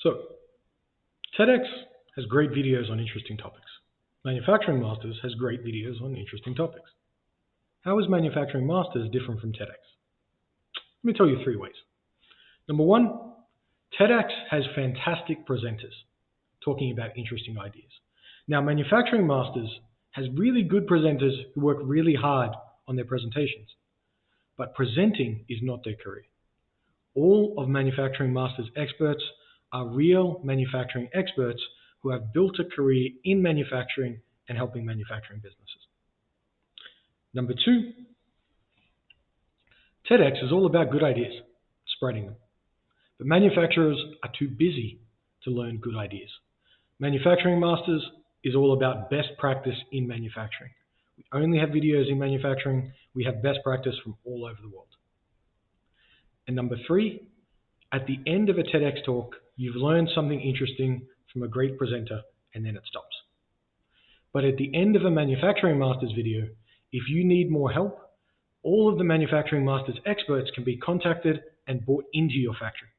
So, TedX has great videos on interesting topics. Manufacturing Masters has great videos on interesting topics. How is Manufacturing Masters different from TedX? Let me tell you 3 ways. Number 1, TedX has fantastic presenters talking about interesting ideas. Now, Manufacturing Masters has really good presenters who work really hard on their presentations, but presenting is not their career. All of Manufacturing Masters experts are real manufacturing experts who have built a career in manufacturing and helping manufacturing businesses. Number 2, TEDx is all about good ideas, spreading them. But manufacturers are too busy to learn good ideas. Manufacturing Masters is all about best practice in manufacturing. We only have videos in manufacturing. We have best practice from all over the world. And number 3, at the end of a TEDx talk, you've learned something interesting from a great presenter, and then it stops. But at the end of a Manufacturing Masters video, if you need more help, all of the Manufacturing Masters experts can be contacted and brought into your factory.